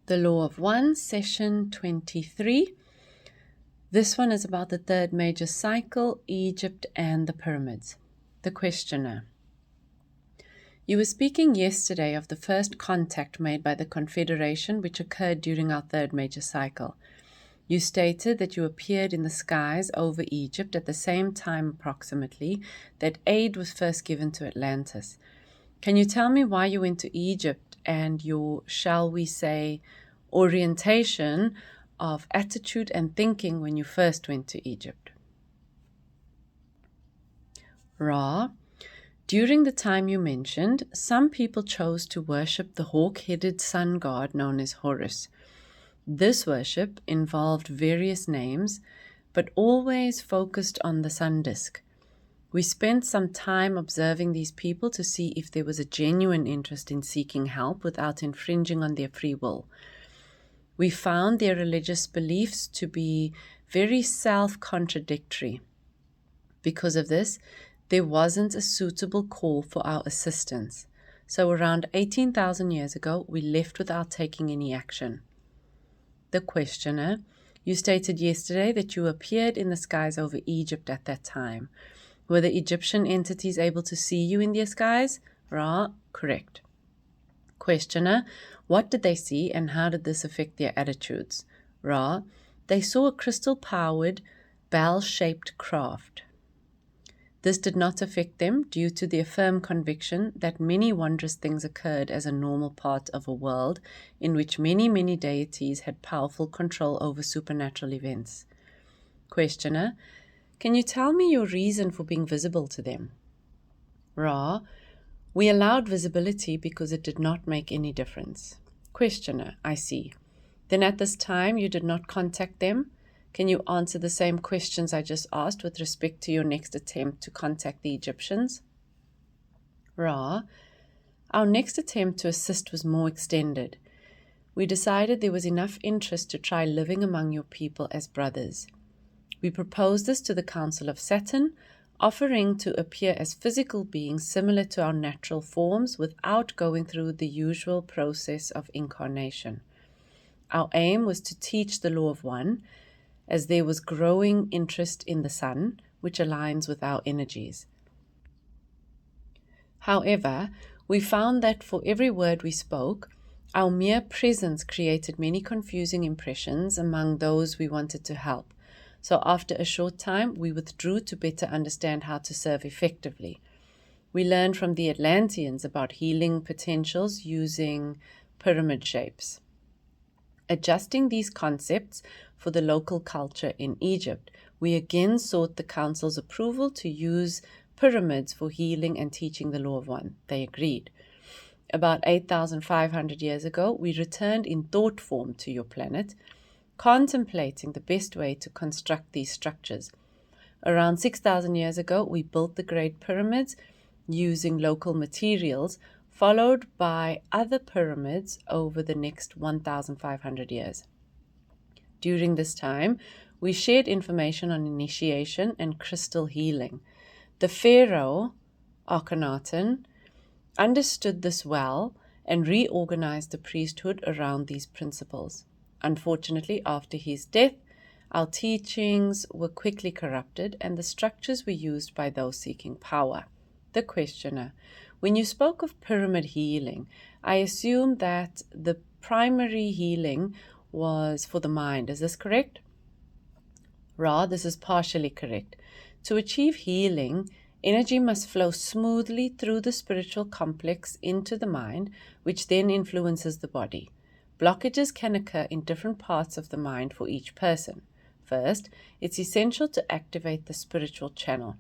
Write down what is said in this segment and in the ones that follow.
The Law of One, session 23. This one is about the third major cycle, Egypt and the pyramids. The questioner. You were speaking yesterday of the first contact made by the Confederation which occurred during our third major cycle. You stated that you appeared in the skies over Egypt at the same time approximately that aid was first given to Atlantis. Can you tell me why you went to Egypt and your, shall we say, orientation of attitude and thinking when you first went to Egypt? Ra, during the time you mentioned, some people chose to worship the hawk-headed sun god known as Horus. This worship involved various names, but always focused on the sun disk. We spent some time observing these people to see if there was a genuine interest in seeking help without infringing on their free will. We found their religious beliefs to be very self-contradictory. Because of this, there wasn't a suitable call for our assistance. So around 18,000 years ago, we left without taking any action. The questioner, you stated yesterday that you appeared in the skies over Egypt at that time. Were the Egyptian entities able to see you in their skies? Ra, correct. Questioner, what did they see and how did this affect their attitudes? Ra, they saw a crystal-powered, bell-shaped craft. This did not affect them due to their firm conviction that many wondrous things occurred as a normal part of a world in which many, many deities had powerful control over supernatural events. Questioner, can you tell me your reason for being visible to them? Ra, we allowed visibility because it did not make any difference. Questioner, I see. Then at this time you did not contact them? Can you answer the same questions I just asked with respect to your next attempt to contact the Egyptians? Ra, our next attempt to assist was more extended. We decided there was enough interest to try living among your people as brothers. We proposed this to the Council of Saturn, offering to appear as physical beings similar to our natural forms without going through the usual process of incarnation. Our aim was to teach the Law of One, as there was growing interest in the sun, which aligns with our energies. However, we found that for every word we spoke, our mere presence created many confusing impressions among those we wanted to help. So after a short time, we withdrew to better understand how to serve effectively. We learned from the Atlanteans about healing potentials using pyramid shapes. Adjusting these concepts for the local culture in Egypt, we again sought the council's approval to use pyramids for healing and teaching the Law of One. They agreed. About 8,500 years ago, we returned in thought form to your planet, contemplating the best way to construct these structures. Around 6,000 years ago, we built the Great Pyramids using local materials, followed by other pyramids over the next 1,500 years. During this time, we shared information on initiation and crystal healing. The Pharaoh, Akhenaten, understood this well and reorganized the priesthood around these principles. Unfortunately, after his death, our teachings were quickly corrupted and the structures were used by those seeking power. The questioner, when you spoke of pyramid healing, I assume that the primary healing was for the mind. Is this correct? Ra, this is partially correct. To achieve healing, energy must flow smoothly through the spiritual complex into the mind, which then influences the body. Blockages can occur in different parts of the mind for each person. First, it's essential to activate the spiritual channel.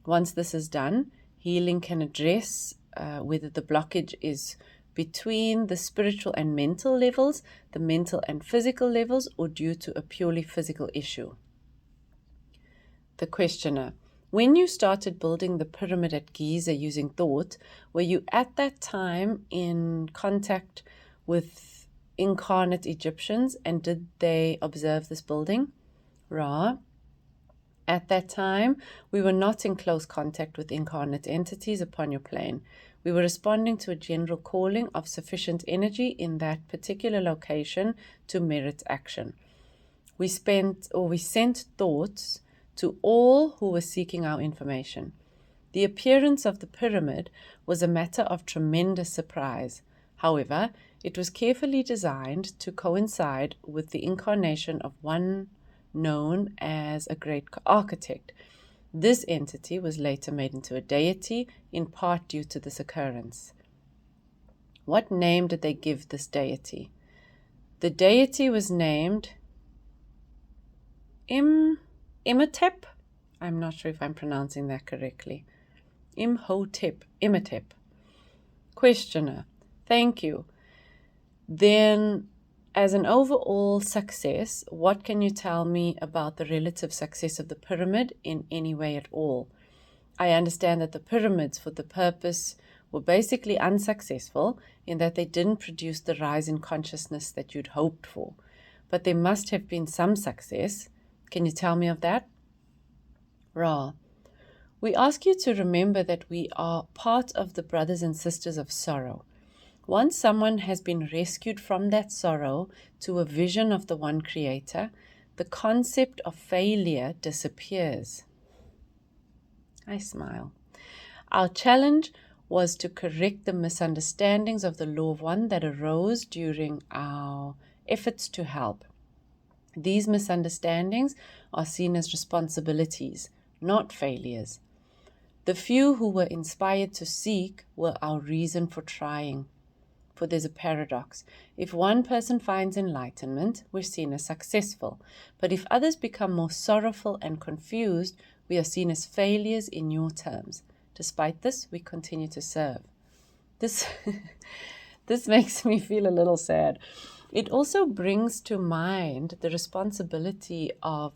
Once this is done, healing can address whether the blockage is between the spiritual and mental levels, the mental and physical levels, or due to a purely physical issue. The questioner, when you started building the pyramid at Giza using thought, were you at that time in contact with incarnate Egyptians, and did they observe this building? Ra, at that time, we were not in close contact with incarnate entities upon your plane. We were responding to a general calling of sufficient energy in that particular location to merit action. We sent thoughts to all who were seeking our information. The appearance of the pyramid was a matter of tremendous surprise. However, it was carefully designed to coincide with the incarnation of one known as a great architect. This entity was later made into a deity, in part due to this occurrence. What name did they give this deity? The deity was named Imhotep. I'm not sure if I'm pronouncing that correctly. Imhotep. Questioner. Thank you. Then, as an overall success, what can you tell me about the relative success of the pyramid in any way at all? I understand that the pyramids for the purpose were basically unsuccessful in that they didn't produce the rise in consciousness that you'd hoped for. But there must have been some success. Can you tell me of that? Ra. We ask you to remember that we are part of the brothers and sisters of sorrow. Once someone has been rescued from that sorrow to a vision of the one creator, the concept of failure disappears. I smile. Our challenge was to correct the misunderstandings of the law of one that arose during our efforts to help. These misunderstandings are seen as responsibilities, not failures. The few who were inspired to seek were our reason for trying. For there's a paradox. If one person finds enlightenment, we're seen as successful. But if others become more sorrowful and confused, we are seen as failures in your terms. Despite this, we continue to serve. This makes me feel a little sad. It also brings to mind the responsibility of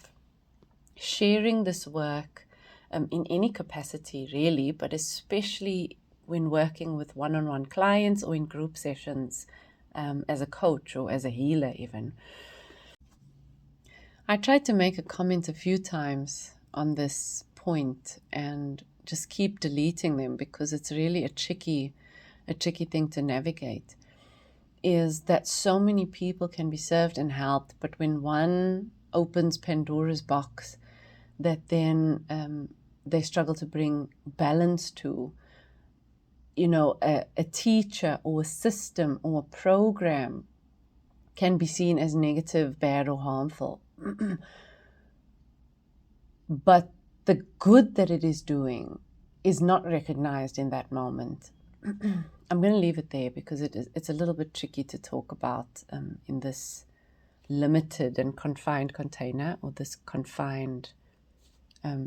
sharing this work in any capacity, really, but especially when working with one-on-one clients or in group sessions as a coach or as a healer even. I tried to make a comment a few times on this point and just keep deleting them because it's really a tricky thing to navigate, is that so many people can be served and helped, but when one opens Pandora's box that then they struggle to bring balance to, a teacher or a system or a program can be seen as negative, bad, or harmful. But the good that it is doing is not recognized in that moment. I'm going to leave it there because it's a little bit tricky to talk about in this limited and confined container or this confined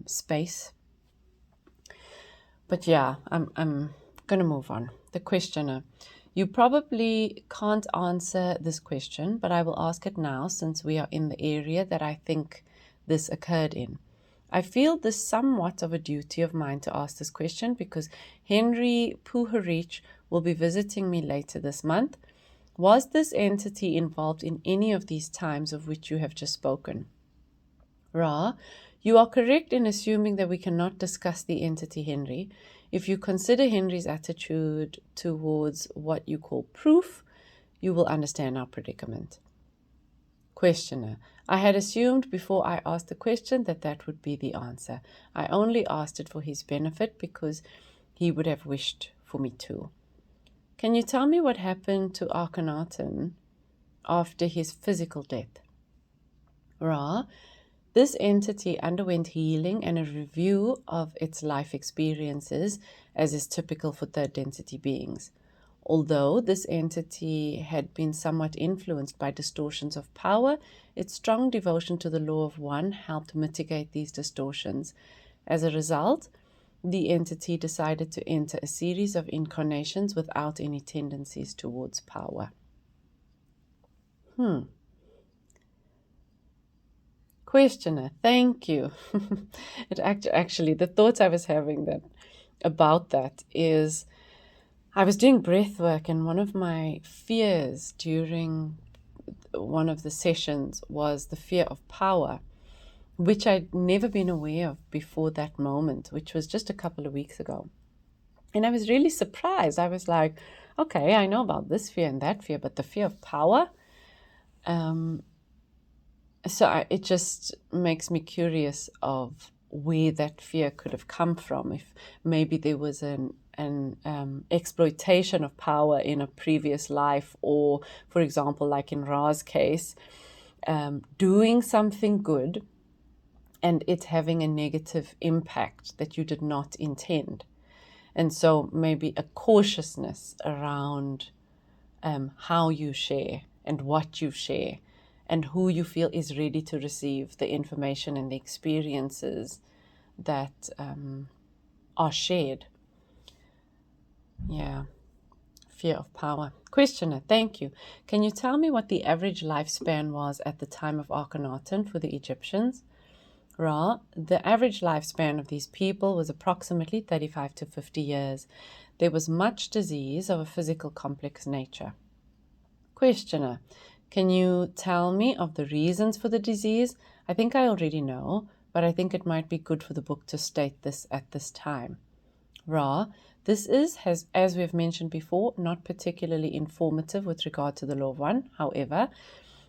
space. But yeah, I'm going to move on. The questioner. You probably can't answer this question, but I will ask it now since we are in the area that I think this occurred in. I feel this somewhat of a duty of mine to ask this question because Henry Puharich will be visiting me later this month. Was this entity involved in any of these times of which you have just spoken? Ra, you are correct in assuming that we cannot discuss the entity Henry. If you consider Henry's attitude towards what you call proof, you will understand our predicament. Questioner. I had assumed before I asked the question that would be the answer. I only asked it for his benefit because he would have wished for me to. Can you tell me what happened to Akhenaten after his physical death? Ra, this entity underwent healing and a review of its life experiences, as is typical for third density beings. Although this entity had been somewhat influenced by distortions of power, its strong devotion to the law of one helped mitigate these distortions. As a result, the entity decided to enter a series of incarnations without any tendencies towards power. Questioner, thank you. Actually, the thoughts I was having about that is, I was doing breath work, and one of my fears during one of the sessions was the fear of power, which I'd never been aware of before that moment, which was just a couple of weeks ago. And I was really surprised. I was like, okay, I know about this fear and that fear, but the fear of power. It just makes me curious of where that fear could have come from. If maybe there was an exploitation of power in a previous life, or, for example, like in Ra's case, doing something good and it having a negative impact that you did not intend. And so maybe a cautiousness around how you share and what you share and who you feel is ready to receive the information and the experiences that are shared. Yeah. Fear of power. Questioner, thank you. Can you tell me what the average lifespan was at the time of Akhenaten for the Egyptians? Ra, the average lifespan of these people was approximately 35 to 50 years. There was much disease of a physical complex nature. Questioner, can you tell me of the reasons for the disease? I think I already know, but I think it might be good for the book to state this at this time. Ra, this is, as we have mentioned before, not particularly informative with regard to the law of one. However,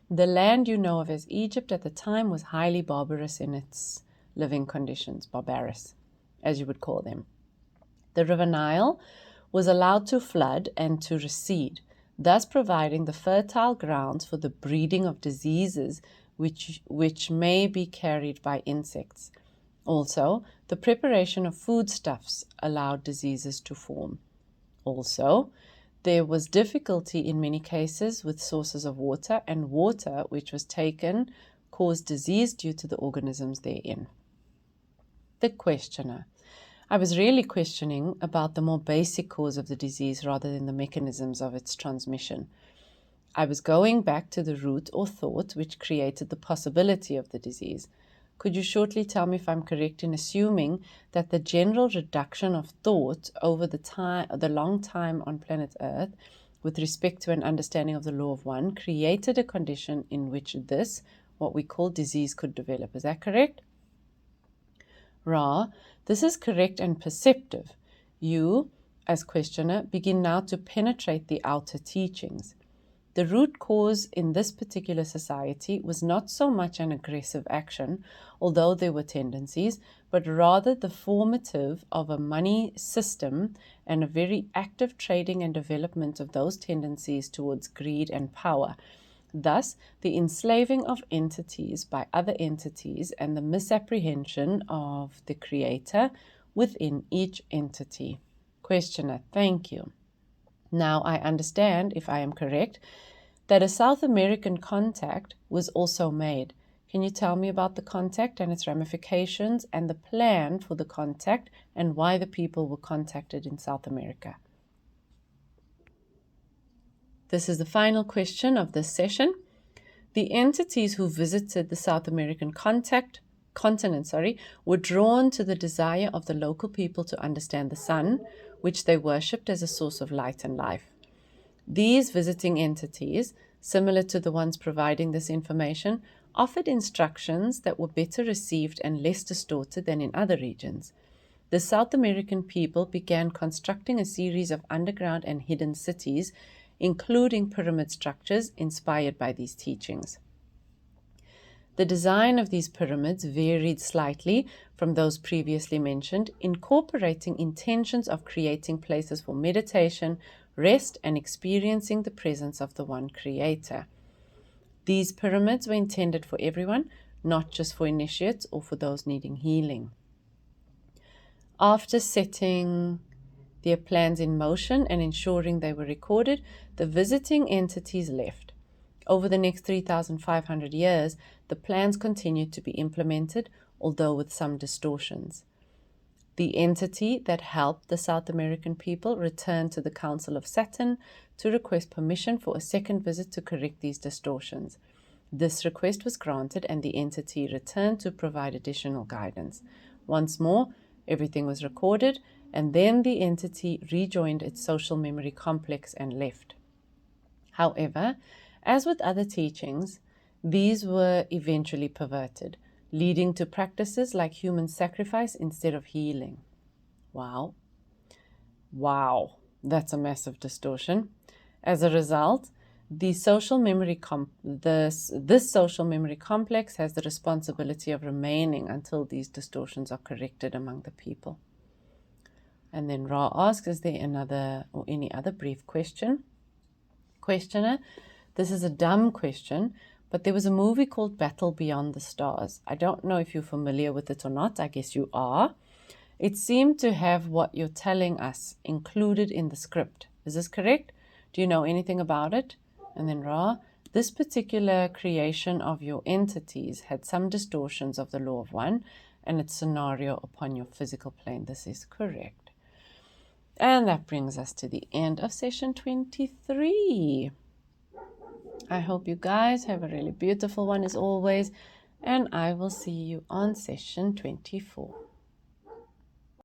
the land you know of as Egypt at the time was highly barbarous in its living conditions, barbarous, as you would call them. The river Nile was allowed to flood and to recede, thus providing the fertile grounds for the breeding of diseases which may be carried by insects. Also, the preparation of foodstuffs allowed diseases to form. Also, there was difficulty in many cases with sources of water, and water which was taken caused disease due to the organisms therein. The questioner. I was really questioning about the more basic cause of the disease rather than the mechanisms of its transmission. I was going back to the root or thought which created the possibility of the disease. Could you shortly tell me if I'm correct in assuming that the general reduction of thought over the long time on planet Earth with respect to an understanding of the law of one created a condition in which this, what we call disease, could develop? Is that correct? Ra, this is correct and perceptive. You, as questioner, begin now to penetrate the outer teachings. The root cause in this particular society was not so much an aggressive action, although there were tendencies, but rather the formative of a money system and a very active trading and development of those tendencies towards greed and power. Thus, the enslaving of entities by other entities and the misapprehension of the creator within each entity. Questioner, thank you. Now I understand, if I am correct, that a South American contact was also made. Can you tell me about the contact and its ramifications and the plan for the contact and why the people were contacted in South America? This is the final question of this session. The entities who visited the South American continent were drawn to the desire of the local people to understand the sun, which they worshipped as a source of light and life. These visiting entities, similar to the ones providing this information, offered instructions that were better received and less distorted than in other regions. The South American people began constructing a series of underground and hidden cities, including pyramid structures inspired by these teachings. The design of these pyramids varied slightly from those previously mentioned, incorporating intentions of creating places for meditation, rest, and experiencing the presence of the one creator. These pyramids were intended for everyone, not just for initiates or for those needing healing. After setting their plans in motion and ensuring they were recorded, the visiting entities left. Over the next 3,500 years, the plans continued to be implemented, although with some distortions. The entity that helped the South American people returned to the Council of Saturn to request permission for a second visit to correct these distortions. This request was granted and the entity returned to provide additional guidance. Once more, everything was recorded, and then the entity rejoined its social memory complex and left. However, as with other teachings, these were eventually perverted, leading to practices like human sacrifice instead of healing. Wow. Wow, that's a massive distortion. As a result, this social memory complex has the responsibility of remaining until these distortions are corrected among the people. And then Ra asks, is there another or any other brief question? Questioner, this is a dumb question, but there was a movie called Battle Beyond the Stars. I don't know if you're familiar with it or not. I guess you are. It seemed to have what you're telling us included in the script. Is this correct? Do you know anything about it? And then Ra, this particular creation of your entities had some distortions of the law of one and its scenario upon your physical plane. This is correct. And that brings us to the end of session 23. I hope you guys have a really beautiful one as always, and I will see you on session 24.